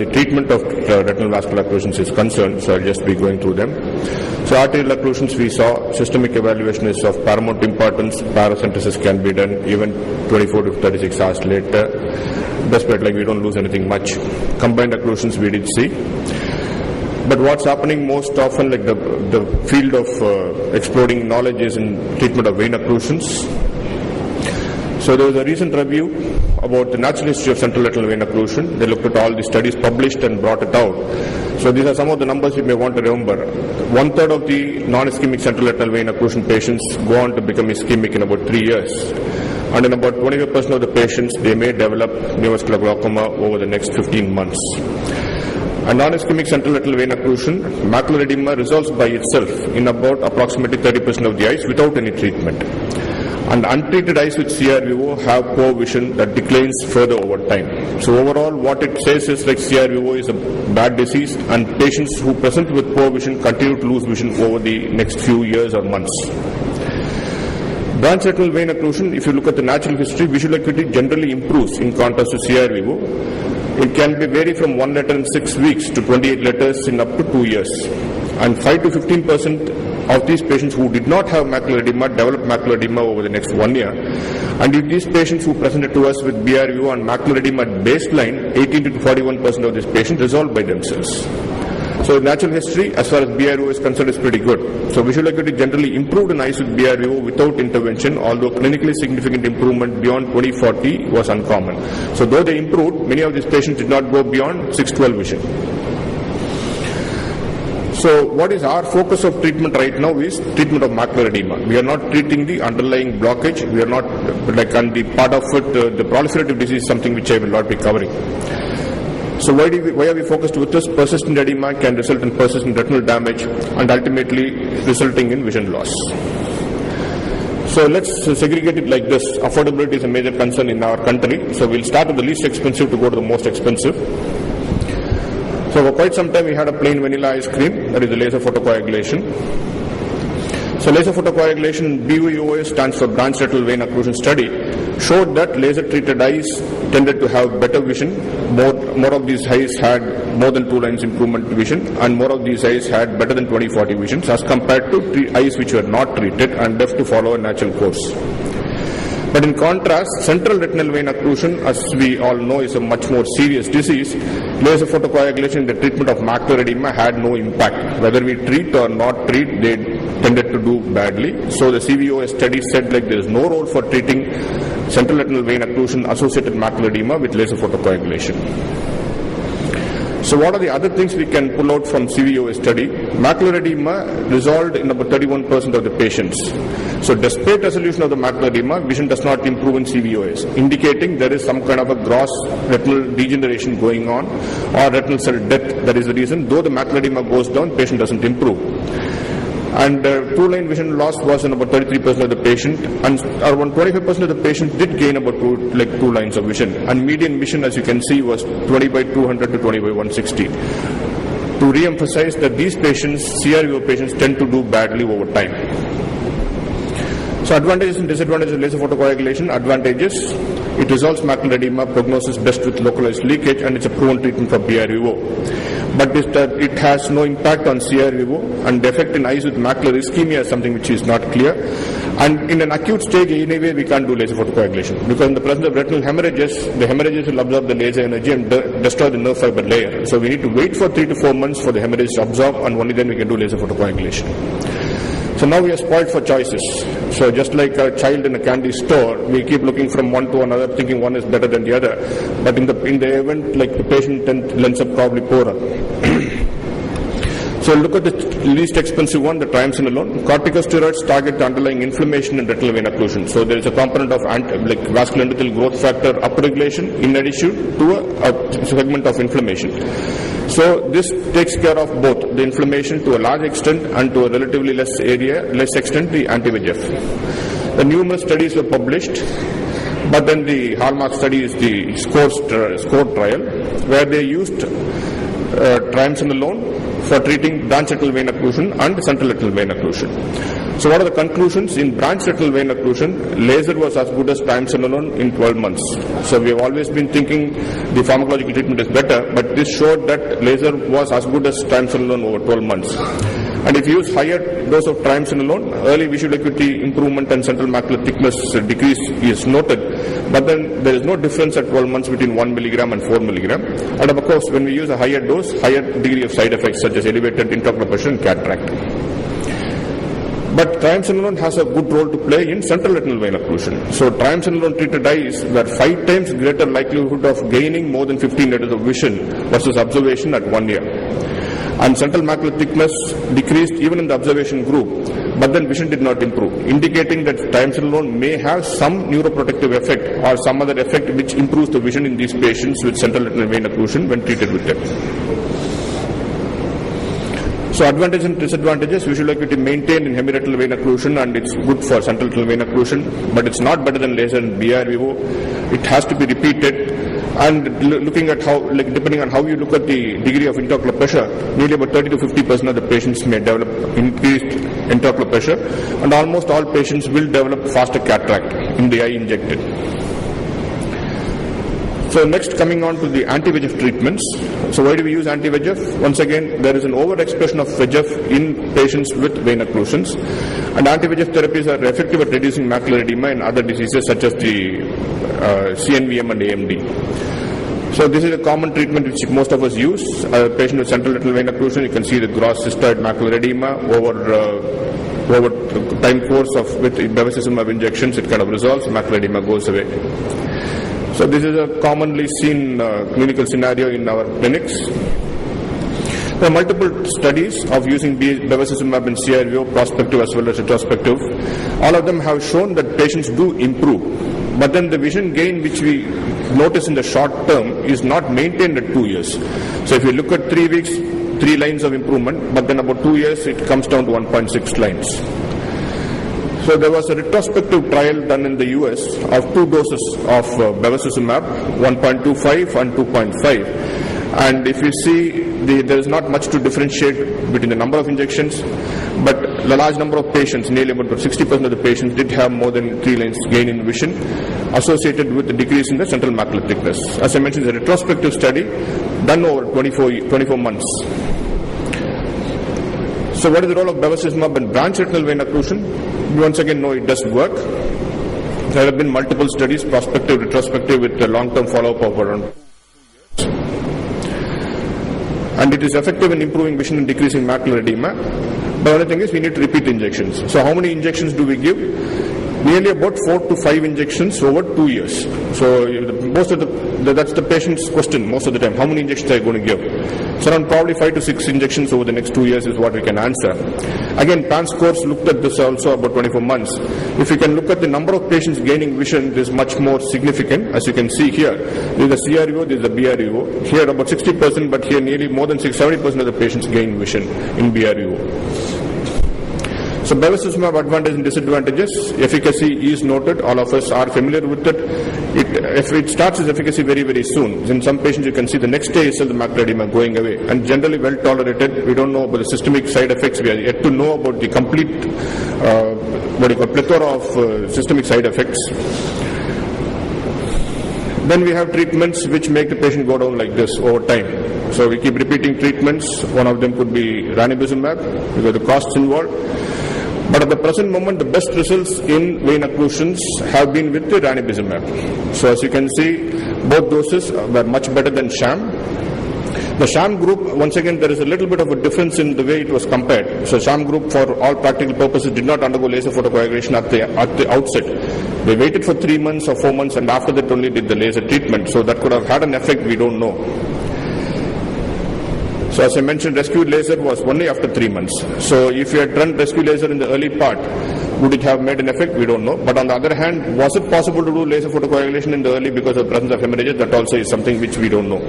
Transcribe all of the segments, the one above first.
The treatment of retinal vascular occlusions is concerned, so I'll just be going through them. So arterial occlusions, we saw systemic evaluation is of paramount importance. Paracentesis can be done even 24 to 36 hours later. Despite we don't lose anything much. Combined occlusions we did see. But what's happening most often, the field of exploding knowledge is in treatment of vein occlusions. So there was a recent review about the natural history of central retinal vein occlusion. They looked at all the studies published and brought it out. So these are some of the numbers you may want to remember. 1/3 of the non-ischemic central retinal vein occlusion patients go on to become ischemic in about 3 years. And in about 25% of the patients, they may develop neovascular glaucoma over the next 15 months. A non-ischemic central retinal vein occlusion, macular edema resolves by itself in about approximately 30% of the eyes without any treatment. And untreated eyes with CRVO have poor vision that declines further over time. So overall, what it says is CRVO is a bad disease, and patients who present with poor vision continue to lose vision over the next few years or months. Branch retinal vein occlusion, if you look at the natural history, visual acuity generally improves in contrast to CRVO. It can vary from 1 letter in 6 weeks to 28 letters in up to 2 years. And 5 to 15% of these patients who did not have macular edema develop macular edema over the next 1 year. And if these patients who presented to us with BRVO and macular edema at baseline, 18 to 41% of these patients resolved by themselves. So natural history, as far as BRVO is concerned, is pretty good. So visual acuity generally improved in eyes with BRVO without intervention, although clinically significant improvement beyond 20/40 was uncommon. So though they improved, many of these patients did not go beyond 6/12 vision. So what is our focus of treatment right now is treatment of macular edema. We are not treating the underlying blockage. We are not, on the part of it, the proliferative disease is something which I will not be covering. So why are we focused with this? Persistent edema can result in persistent retinal damage and ultimately resulting in vision loss. So let's segregate it like this. Affordability is a major concern in our country. So we'll start with the least expensive to go to the most expensive. So for quite some time we had a plain vanilla ice cream, that is the laser photocoagulation. So laser photocoagulation, BVOS stands for branch retinal vein occlusion study, showed that laser treated eyes tended to have better vision. More of these eyes had more than 2 lines improvement vision, and more of these eyes had better than 20/40 visions as compared to eyes which were not treated and left to follow a natural course. But in contrast, central retinal vein occlusion, as we all know, is a much more serious disease. Laser photocoagulation in the treatment of macular edema had no impact. Whether we treat or not treat, they tended to do badly. So the CVOS study said there is no role for treating central retinal vein occlusion associated macular edema with laser photocoagulation. So what are the other things we can pull out from CVOS study? Macular edema resolved in about 31% of the patients. So despite resolution of the macular edema, vision does not improve in CVOS, indicating there is some kind of a gross retinal degeneration going on or retinal cell death. That is the reason. Though the macular edema goes down, patient doesn't improve. And 2-line vision loss was in about 33% of the patient, and around 25% of the patient did gain about 2 lines of vision. And median vision, as you can see, was 20/200 to 20/160. To re-emphasize that these patients, CRVO patients, tend to do badly over time. So advantages and disadvantages of laser photocoagulation. Advantages: it resolves macular edema, prognosis best with localized leakage, and it's a proven treatment for BRVO. But it has no impact on CRVO, and the effect in eyes with macular ischemia is something which is not clear. And in an acute stage, anyway, we can't do laser photocoagulation because in the presence of retinal hemorrhages, the hemorrhages will absorb the laser energy and destroy the nerve fiber layer. So we need to wait for 3 to 4 months for the hemorrhages to absorb, and only then we can do laser photocoagulation. So now we are spoiled for choices. So just like a child in a candy store, we keep looking from one to another, thinking one is better than the other. But in the event, the patient ends up probably poorer. So look at the least expensive one, the triamcinolone. Corticosteroids target the underlying inflammation in retinal vein occlusion. So there is a component of vascular endothelial growth factor upregulation in addition to a segment of inflammation. So this takes care of both the inflammation to a large extent and to a relatively less extent the anti-VEGF. The numerous studies were published, but then the hallmark study is the SCORE trial, where they used triamcinolone for treating branch retinal vein occlusion and central retinal vein occlusion. So what are the conclusions? In branch retinal vein occlusion, laser was as good as triamcinolone in 12 months. So we have always been thinking the pharmacological treatment is better, but this showed that laser was as good as triamcinolone over 12 months. And if you use higher dose of triamcinolone, early visual acuity improvement and central macular thickness decrease is noted, but then there is no difference at 12 months between 1 milligram and 4 milligram. And of course, when we use a higher dose, higher degree of side effects such as elevated intraocular pressure and cataract. But triamcinolone has a good role to play in central retinal vein occlusion. So triamcinolone treated eyes were 5 times greater likelihood of gaining more than 15 letters of vision versus observation at 1 year. And central macular thickness decreased even in the observation group, but then vision did not improve, indicating that triamcinolone may have some neuroprotective effect or some other effect which improves the vision in these patients with central retinal vein occlusion when treated with them. So advantages and disadvantages: visual acuity maintained in hemiretinal vein occlusion, and it's good for central retinal vein occlusion, but it's not better than laser and BRVO. It has to be repeated. And looking at how, depending on how you look at the degree of intraocular pressure, nearly about 30 to 50% of the patients may develop increased intraocular pressure, and almost all patients will develop faster cataract in the eye injected. So next, coming on to the anti-VEGF treatments. So why do we use anti-VEGF? Once again, there is an overexpression of VEGF in patients with vein occlusions, and anti-VEGF therapies are effective at reducing macular edema and other diseases such as the CNVM and AMD. So this is a common treatment which most of us use. A patient with central retinal vein occlusion, you can see the gross cystoid macular edema over time course of with bevacizumab injections. It kind of resolves, macular edema goes away. So this is a commonly seen clinical scenario in our clinics. There are multiple studies of using bevacizumab and CRVO, prospective as well as retrospective. All of them have shown that patients do improve, but then the vision gain which we notice in the short term is not maintained at 2 years. So if you look at 3 weeks, 3 lines of improvement, but then about 2 years it comes down to 1.6 lines. So there was a retrospective trial done in the US of 2 doses of bevacizumab, 1.25 and 2.5. And if you see, there is not much to differentiate between the number of injections, but a large number of patients, nearly about 60% of the patients, did have more than 3 lines gain in vision associated with the decrease in the central macular thickness. As I mentioned, it's a retrospective study done over 24 months. So what is the role of bevacizumab in branch retinal vein occlusion? We once again know it does work. There have been multiple studies, prospective, retrospective, with a long-term follow-up of around. And it is effective in improving vision and decreasing macular edema. The only thing is we need to repeat injections. So how many injections do we give? Nearly about 4 to 5 injections over 2 years. So that's the patient's question most of the time. How many injections are you going to give? So around probably 5 to 6 injections over the next 2 years is what we can answer. Again, PAN scores looked at this also about 24 months. If you can look at the number of patients gaining vision, this is much more significant. As you can see here, there is the CRVO, there is the BRVO. Here about 60%, but here nearly more than 70% of the patients gain vision in BRVO. So bevacizumab advantages and disadvantages. Efficacy is noted. All of us are familiar with it. If it starts its efficacy very, very soon. In some patients you can see the next day is the macular edema going away, and generally well tolerated. We don't know about the systemic side effects. We are yet to know about the complete plethora of systemic side effects. Then we have treatments which make the patient go down like this over time. So we keep repeating treatments. One of them could be ranibizumab because the costs involved. But at the present moment, the best results in vein occlusions have been with the ranibizumab. So as you can see, both doses were much better than sham. The sham group, once again, there is a little bit of a difference in the way it was compared. So sham group, for all practical purposes, did not undergo laser photocoagulation at the outset. They waited for 3 months or 4 months, and after that only did the laser treatment. So that could have had an effect, we don't know. So as I mentioned, rescue laser was only after 3 months. So if you had done rescue laser in the early part, would it have made an effect? We don't know. But on the other hand, was it possible to do laser photocoagulation in the early because of the presence of hemorrhages? That also is something which we don't know.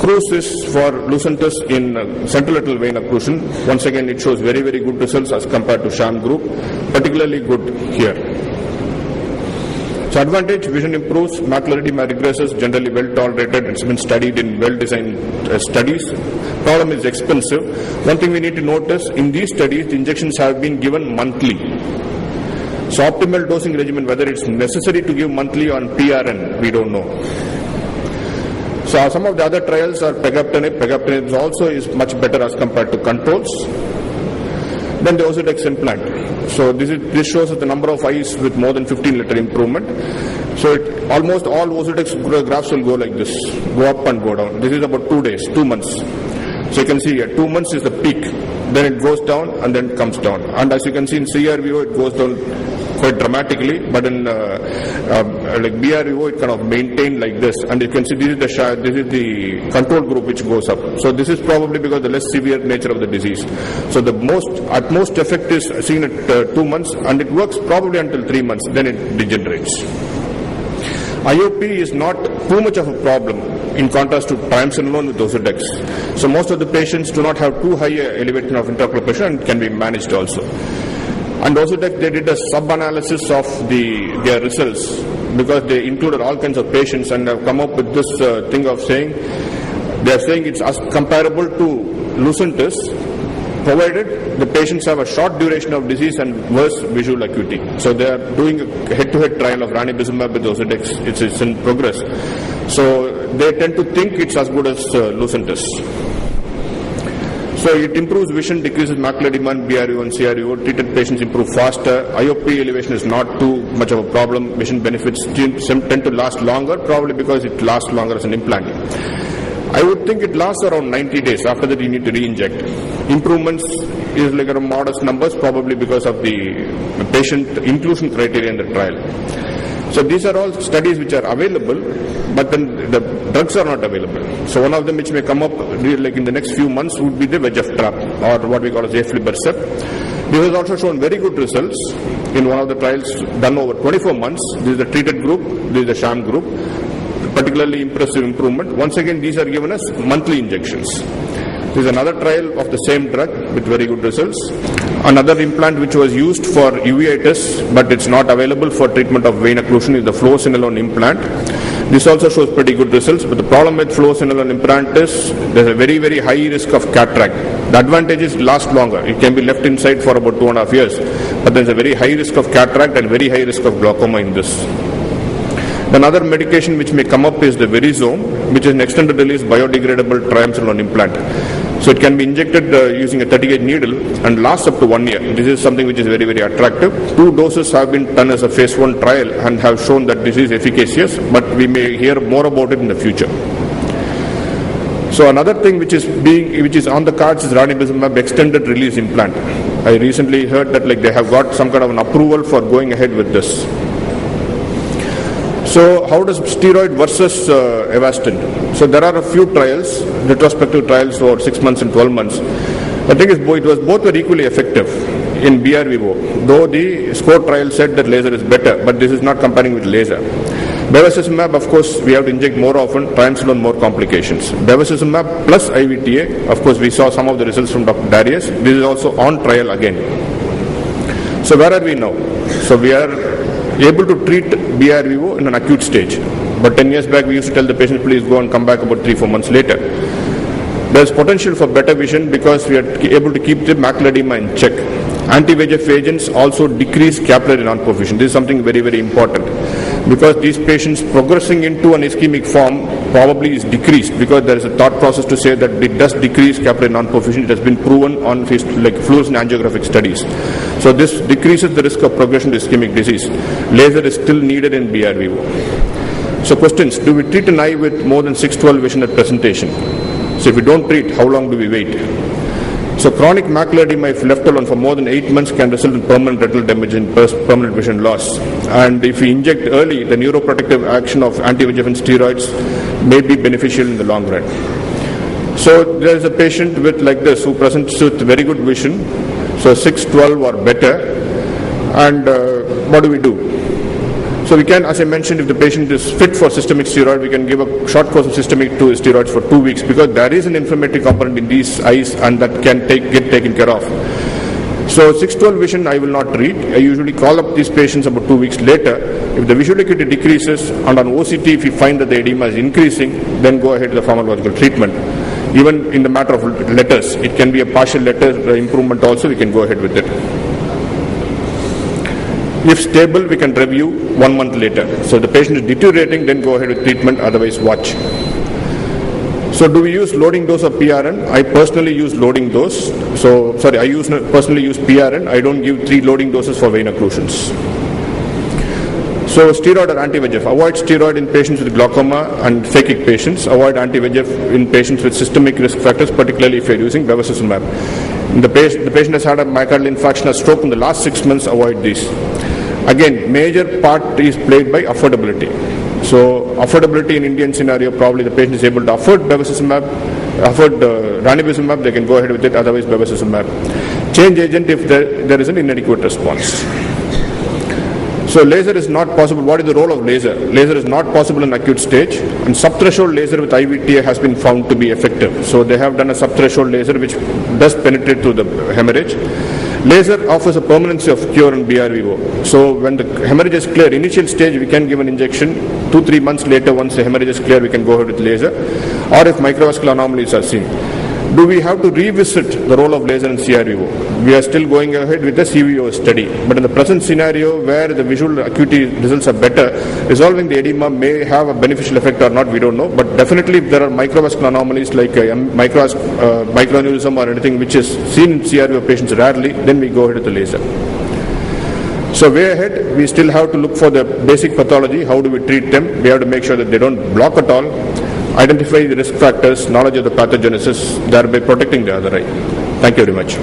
Cruise is for Lucentis in central retinal vein occlusion. Once again, it shows very, very good results as compared to sham group, particularly good here. So advantage, vision improves, macular edema regresses, generally well tolerated, it's been studied in well designed studies. Problem is expensive. One thing we need to notice, in these studies, the injections have been given monthly. So optimal dosing regimen, whether it's necessary to give monthly on PRN, we don't know. So some of the other trials are pegaptinib. Pegaptinib also is much better as compared to controls. Then the Ozurdex implant. So this shows us the number of eyes with more than 15 letter improvement. So almost all Ozurdex graphs will go like this, go up and go down. This is about 2 days, 2 months. So you can see here, 2 months is the peak. Then it goes down and then comes down. And as you can see in CRVO, it goes down quite dramatically, but in like BRVO, it kind of maintained like this. And you can see this is the control group which goes up. So this is probably because of the less severe nature of the disease. So the utmost effect is seen at 2 months, and it works probably until 3 months. Then it degenerates. IOP is not too much of a problem in contrast to triamcinolone with Ozurdex. So most of the patients do not have too high elevation of intraocular pressure and can be managed also. And Ozurdex, they did a sub-analysis of their results because they included all kinds of patients and have come up with this thing of saying, they are saying it's as comparable to Lucentis, provided the patients have a short duration of disease and worse visual acuity. So they are doing a head-to-head trial of ranibizumab with Ozurdex. It's in progress. So they tend to think it's as good as Lucentis. So it improves vision, decreases macular edema, BRVO and CRVO. Treated patients improve faster. IOP elevation is not too much of a problem. Vision benefits tend to last longer, probably because it lasts longer as an implant. I would think it lasts around 90 days. After that, you need to re-inject. Improvements is like around modest numbers, probably because of the patient inclusion criteria in the trial. So these are all studies which are available, but then the drugs are not available. So one of them which may come up like in the next few months would be the VEGF trap, or what we call as aflibercept. This has also shown very good results in one of the trials done over 24 months. This is the treated group, this is the sham group. Particularly impressive improvement. Once again, these are given as monthly injections. This is another trial of the same drug with very good results. Another implant which was used for uveitis, but it's not available for treatment of vein occlusion, is the fluocinolone implant. This also shows pretty good results, but the problem with fluocinolone implant is there's a very, very high risk of cataract. The advantage is last longer. It can be left inside for about 2.5 years, but there's a very high risk of cataract and very high risk of glaucoma in this. Another medication which may come up is the Verizome, which is an extended release biodegradable triamcinolone implant. So it can be injected using a 30-gauge needle and lasts up to 1 year. This is something which is very, very attractive. 2 doses have been done as a phase 1 trial and have shown that this is efficacious, but we may hear more about it in the future. So another thing which is on the cards is ranibizumab extended release implant. I recently heard that they have got some kind of an approval for going ahead with this. So how does steroid versus Avastin? So there are a few trials, retrospective trials for 6 months and 12 months. The thing is, both were equally effective in BRVO, though the SCORE trial said that laser is better, but this is not comparing with laser. Bevacizumab, of course, we have to inject more often, triamcinolone more complications. Bevacizumab plus IVTA, of course, we saw some of the results from Dr. Darius. This is also on trial again. So where are we now? So we are able to treat BRVO in an acute stage. But 10 years back, we used to tell the patient, please go and come back about 3-4 months later. There is potential for better vision because we are able to keep the macular edema in check. Anti-VEGF agents also decrease capillary non-perfusion. This is something very, very important because these patients progressing into an ischemic form probably is decreased because there is a thought process to say that it does decrease capillary non-perfusion. It has been proven on fluorescent angiographic studies. So this decreases the risk of progression to ischemic disease. Laser is still needed in BRVO. So questions, do we treat an eye with more than 6/12 vision at presentation? So if we don't treat, how long do we wait? So chronic macular edema, if left alone for more than 8 months, can result in permanent retinal damage and permanent vision loss. And if we inject early, the neuroprotective action of anti-VEGF and steroids may be beneficial in the long run. So there is a patient with like this who presents with very good vision, so 6/12 or better. And what do we do? So we can, as I mentioned, if the patient is fit for systemic steroid, we can give a short course of systemic steroids for 2 weeks because there is an inflammatory component in these eyes and that can get taken care of. So 6/12 vision I will not treat. I usually call up these patients about 2 weeks later If the visual acuity decreases and on OCT if we find that the edema is increasing, then go ahead with the pharmacological treatment. Even in the matter of letters, it can be a partial letter improvement also, we can go ahead with it. If stable, we can review 1 month later. So if the patient is deteriorating, then go ahead with treatment, otherwise watch. So do we use loading dose of PRN? I personally use loading dose. I personally use PRN. I don't give 3 loading doses for vein occlusions. So steroid or anti-VEGF. Avoid steroid in patients with glaucoma and phakic patients. Avoid anti-VEGF in patients with systemic risk factors, particularly if you're using bevacizumab. The patient has had a myocardial infarction or stroke in the last 6 months, avoid these. Again, major part is played by affordability. So affordability in Indian scenario, probably the patient is able to afford bevacizumab, afford ranibizumab, they can go ahead with it, otherwise bevacizumab. Change agent if there is an inadequate response. So laser is not possible. What is the role of laser? Laser is not possible in acute stage, and subthreshold laser with IVTA has been found to be effective. So they have done a subthreshold laser which does penetrate through the hemorrhage. Laser offers a permanency of cure in BRVO. So when the hemorrhage is clear, initial stage we can give an injection. 2-3 months later, once the hemorrhage is clear, we can go ahead with laser. Or if microvascular anomalies are seen. Do we have to revisit the role of laser in CRVO? We are still going ahead with the CVO study. But in the present scenario where the visual acuity results are better, resolving the edema may have a beneficial effect or not, we don't know. But definitely if there are microvascular anomalies like microaneurysm or anything which is seen in CRVO patients rarely, then we go ahead with the laser. So way ahead, we still have to look for the basic pathology. How do we treat them? We have to make sure that they don't block at all. Identify the risk factors, knowledge of the pathogenesis, thereby protecting the other eye. Thank you very much.